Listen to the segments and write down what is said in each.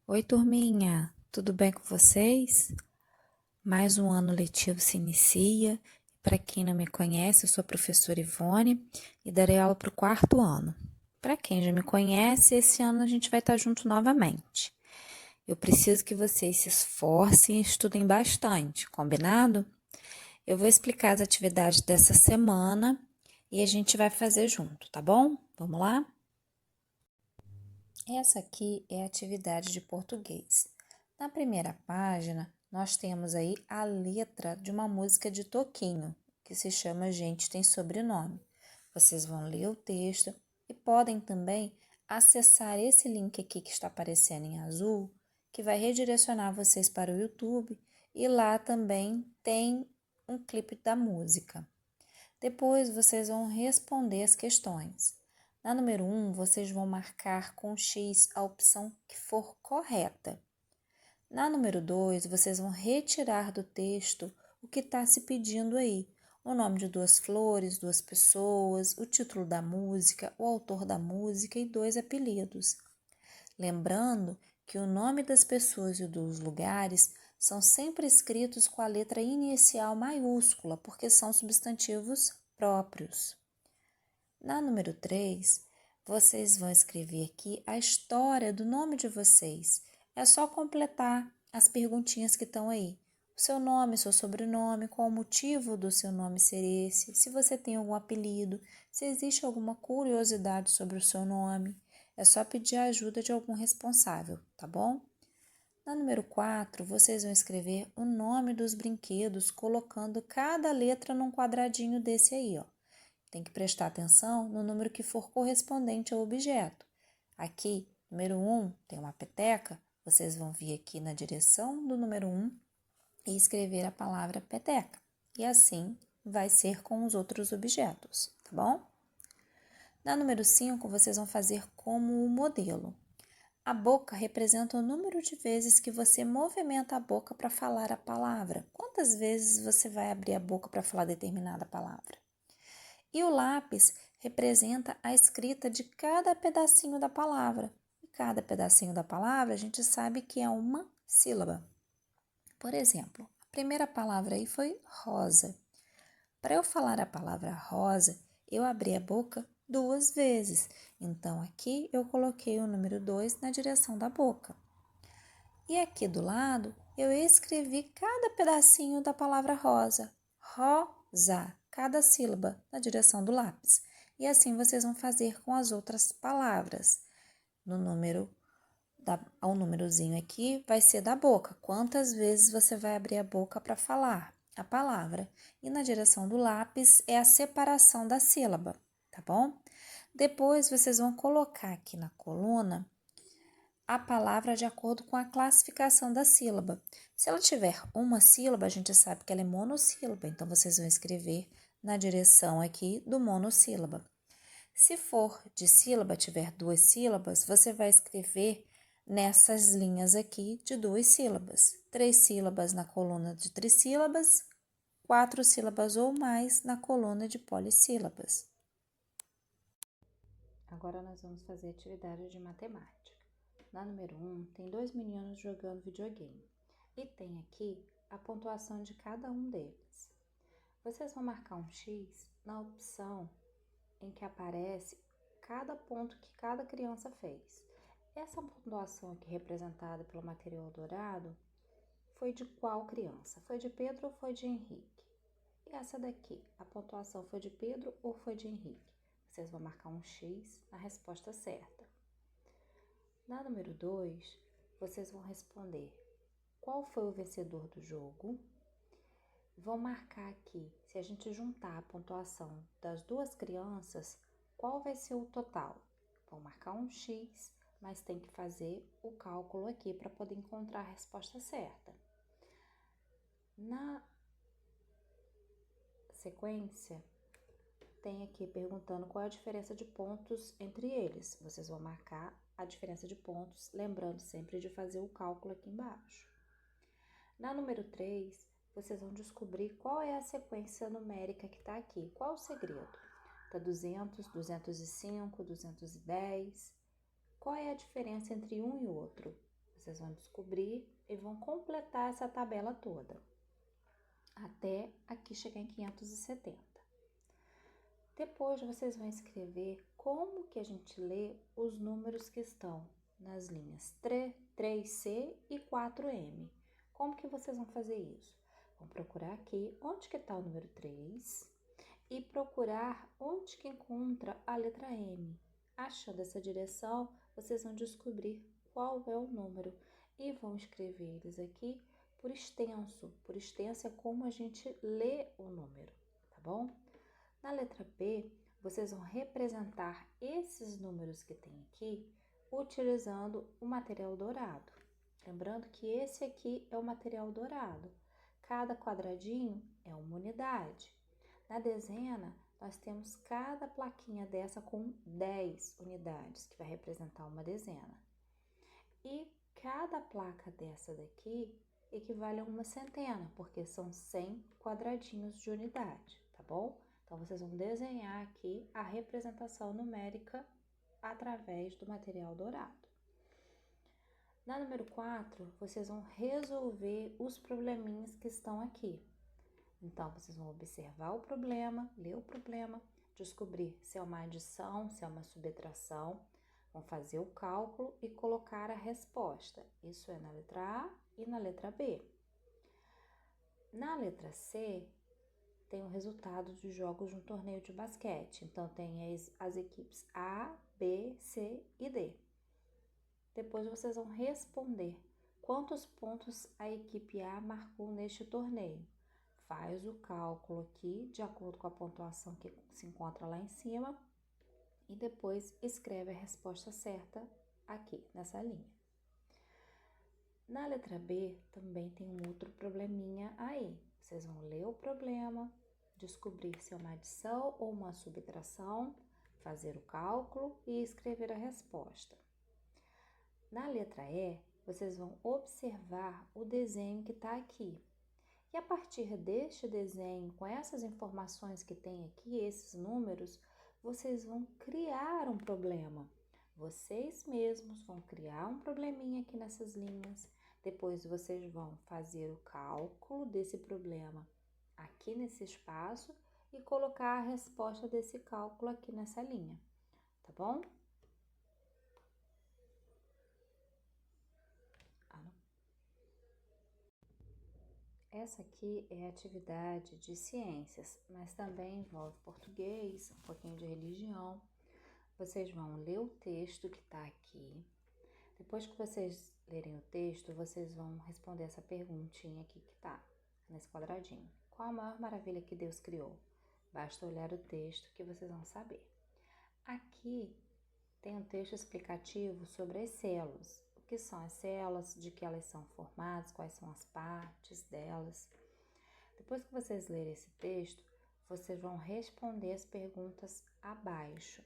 Oi, turminha, tudo bem com vocês? Mais um ano letivo se inicia. Para quem não me conhece, eu sou a professora Ivone e darei aula para o quarto ano. Para quem já me conhece, esse ano a gente vai estar junto novamente. Eu preciso que vocês se esforcem e estudem bastante, combinado? Eu vou explicar as atividades dessa semana e a gente vai fazer junto, tá bom? Vamos lá? Essa aqui é a atividade de português. Na primeira página, nós temos aí a letra de uma música de Toquinho, que se chama Gente Tem Sobrenome. Vocês vão ler o texto e podem também acessar esse link aqui que está aparecendo em azul, que vai redirecionar vocês para o YouTube, e lá também tem um clipe da música. Depois vocês vão responder as questões. Na número 1, vocês vão marcar com X a opção que for correta. Na número 2, vocês vão retirar do texto o que está se pedindo aí. O nome de duas flores, duas pessoas, o título da música, o autor da música e dois apelidos. Lembrando que o nome das pessoas e dos lugares são sempre escritos com a letra inicial maiúscula, porque são substantivos próprios. Na número 3, vocês vão escrever aqui a história do nome de vocês. É só completar as perguntinhas que estão aí. O seu nome, seu sobrenome, qual o motivo do seu nome ser esse, se você tem algum apelido, se existe alguma curiosidade sobre o seu nome. É só pedir a ajuda de algum responsável, tá bom? Na número 4, vocês vão escrever o nome dos brinquedos, colocando cada letra num quadradinho desse aí, ó. Tem que prestar atenção no número que for correspondente ao objeto. Aqui, número 1, tem uma peteca, vocês vão vir aqui na direção do número 1 e escrever a palavra peteca. E assim vai ser com os outros objetos, tá bom? Na número 5, vocês vão fazer como o modelo. A boca representa o número de vezes que você movimenta a boca para falar a palavra. Quantas vezes você vai abrir a boca para falar determinada palavra? E o lápis representa a escrita de cada pedacinho da palavra. E cada pedacinho da palavra a gente sabe que é uma sílaba. Por exemplo, a primeira palavra aí foi rosa. Para eu falar a palavra rosa, eu abri a boca 2 vezes. Então, aqui eu coloquei o número 2 na direção da boca. E aqui do lado, eu escrevi cada pedacinho da palavra rosa. Rosa, cada sílaba na direção do lápis. E assim vocês vão fazer com as outras palavras. No número, o númerozinho aqui vai ser da boca. Quantas vezes você vai abrir a boca para falar a palavra? E na direção do lápis é a separação da sílaba, tá bom? Depois vocês vão colocar aqui na coluna a palavra de acordo com a classificação da sílaba. Se ela tiver uma sílaba, a gente sabe que ela é monossílaba, então vocês vão escrever na direção aqui do monossílaba. Se for de sílaba, tiver 2 sílabas, você vai escrever nessas linhas aqui de 2 sílabas. 3 sílabas na coluna de trissílabas, 4 sílabas ou mais na coluna de polissílabas. Agora nós vamos fazer atividade de matemática. Na número 1, tem 2 meninos jogando videogame e tem aqui a pontuação de cada um deles. Vocês vão marcar um X na opção em que aparece cada ponto que cada criança fez. Essa pontuação aqui representada pelo material dourado foi de qual criança? Foi de Pedro ou foi de Henrique? E essa daqui, a pontuação foi de Pedro ou foi de Henrique? Vocês vão marcar um X na resposta certa. Na número 2, vocês vão responder qual foi o vencedor do jogo. Vão marcar aqui, se a gente juntar a pontuação das duas crianças, qual vai ser o total. Vão marcar um X, mas tem que fazer o cálculo aqui para poder encontrar a resposta certa. Na sequência, tem aqui perguntando qual é a diferença de pontos entre eles. Vocês vão marcar a diferença de pontos, lembrando sempre de fazer o cálculo aqui embaixo. Na número 3, vocês vão descobrir qual é a sequência numérica que está aqui. Qual o segredo? Está 200, 205, 210. Qual é a diferença entre um e outro? Vocês vão descobrir e vão completar essa tabela toda, até aqui chegar em 570. Depois vocês vão escrever como que a gente lê os números que estão nas linhas 3C e 4M. Como que vocês vão fazer isso? Vão procurar aqui onde que está o número 3 e procurar onde que encontra a letra M. Achando essa direção, vocês vão descobrir qual é o número e vão escrever eles aqui por extenso. Por extenso é como a gente lê o número, tá bom? Na letra B, vocês vão representar esses números que tem aqui utilizando o material dourado. Lembrando que esse aqui é o material dourado. Cada quadradinho é uma unidade. Na dezena, nós temos cada plaquinha dessa com 10 unidades, que vai representar uma dezena. E cada placa dessa daqui equivale a uma centena, porque são 100 quadradinhos de unidade, tá bom? Então, vocês vão desenhar aqui a representação numérica através do material dourado. Na número 4, vocês vão resolver os probleminhas que estão aqui. Então, vocês vão observar o problema, ler o problema, descobrir se é uma adição, se é uma subtração, vão fazer o cálculo e colocar a resposta. Isso é na letra A e na letra B. Na letra C, tem o resultado dos jogos de um torneio de basquete. Então, tem as equipes A, B, C e D. Depois, vocês vão responder quantos pontos a equipe A marcou neste torneio. Faz o cálculo aqui, de acordo com a pontuação que se encontra lá em cima, e depois escreve a resposta certa aqui, nessa linha. Na letra B, também tem um outro probleminha aí. Vocês vão ler o problema, descobrir se é uma adição ou uma subtração, fazer o cálculo e escrever a resposta. Na letra E, vocês vão observar o desenho que está aqui. E a partir deste desenho, com essas informações que tem aqui, esses números, vocês vão criar um problema. Vocês mesmos vão criar um probleminha aqui nessas linhas. Depois vocês vão fazer o cálculo desse problema aqui nesse espaço e colocar a resposta desse cálculo aqui nessa linha, tá bom? Essa aqui é a atividade de ciências, mas também envolve português, um pouquinho de religião. Vocês vão ler o texto que está aqui. Depois que vocês lerem o texto, vocês vão responder essa perguntinha aqui que está nesse quadradinho. Qual a maior maravilha que Deus criou? Basta olhar o texto que vocês vão saber. Aqui tem um texto explicativo sobre as células. O que são as células, de que elas são formadas, quais são as partes delas. Depois que vocês lerem esse texto, vocês vão responder as perguntas abaixo.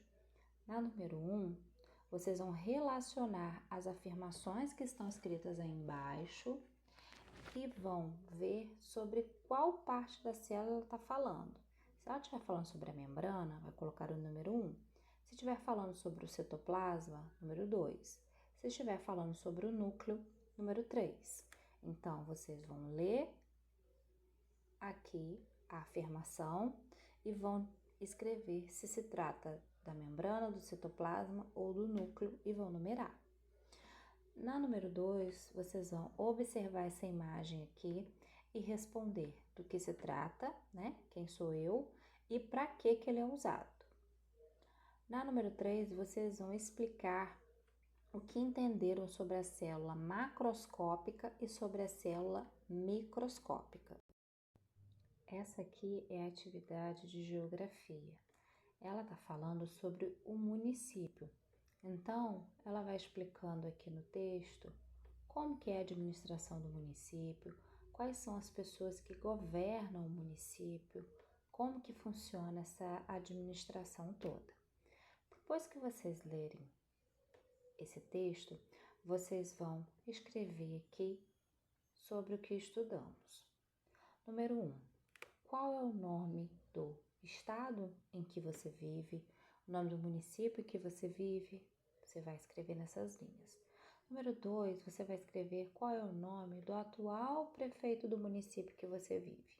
Na número 1, vocês vão relacionar as afirmações que estão escritas aí embaixo e vão ver sobre qual parte da célula ela está falando. Se ela estiver falando sobre a membrana, vai colocar o número 1. Se estiver falando sobre o citoplasma, número 2. Se estiver falando sobre o núcleo, número 3. Então, vocês vão ler aqui a afirmação e vão escrever se se trata da membrana, do citoplasma ou do núcleo e vão numerar. Na número 2, vocês vão observar essa imagem aqui e responder do que se trata, né? Quem sou eu e para que ele é usado. Na número 3, vocês vão explicar o que entenderam sobre a célula macroscópica e sobre a célula microscópica. Essa aqui é a atividade de geografia. Ela está falando sobre o município. Então, ela vai explicando aqui no texto como que é a administração do município, quais são as pessoas que governam o município, como que funciona essa administração toda. Depois que vocês lerem esse texto, vocês vão escrever aqui sobre o que estudamos. Número 1. Qual é o nome do estado em que você vive, o nome do município em que você vive? Você vai escrever nessas linhas. Número 2, você vai escrever qual é o nome do atual prefeito do município que você vive.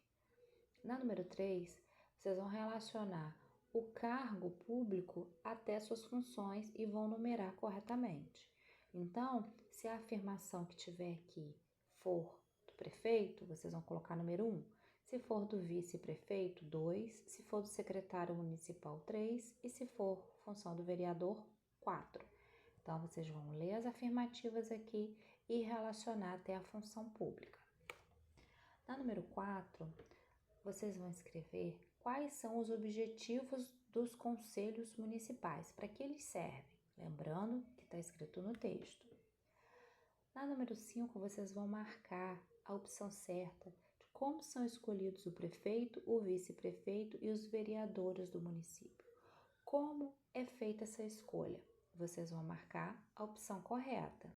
Na número 3, vocês vão relacionar o cargo público até suas funções e vão numerar corretamente. Então, se a afirmação que tiver aqui for do prefeito, vocês vão colocar número 1. Se for do vice-prefeito, 2. Se for do secretário municipal, 3. E se for função do vereador, 4. Então, vocês vão ler as afirmativas aqui e relacionar até a função pública. Na número 4, vocês vão escrever quais são os objetivos dos conselhos municipais, para que eles servem, lembrando que está escrito no texto. Na número 5, vocês vão marcar a opção certa de como são escolhidos o prefeito, o vice-prefeito e os vereadores do município. Como é feita essa escolha? Vocês vão marcar a opção correta.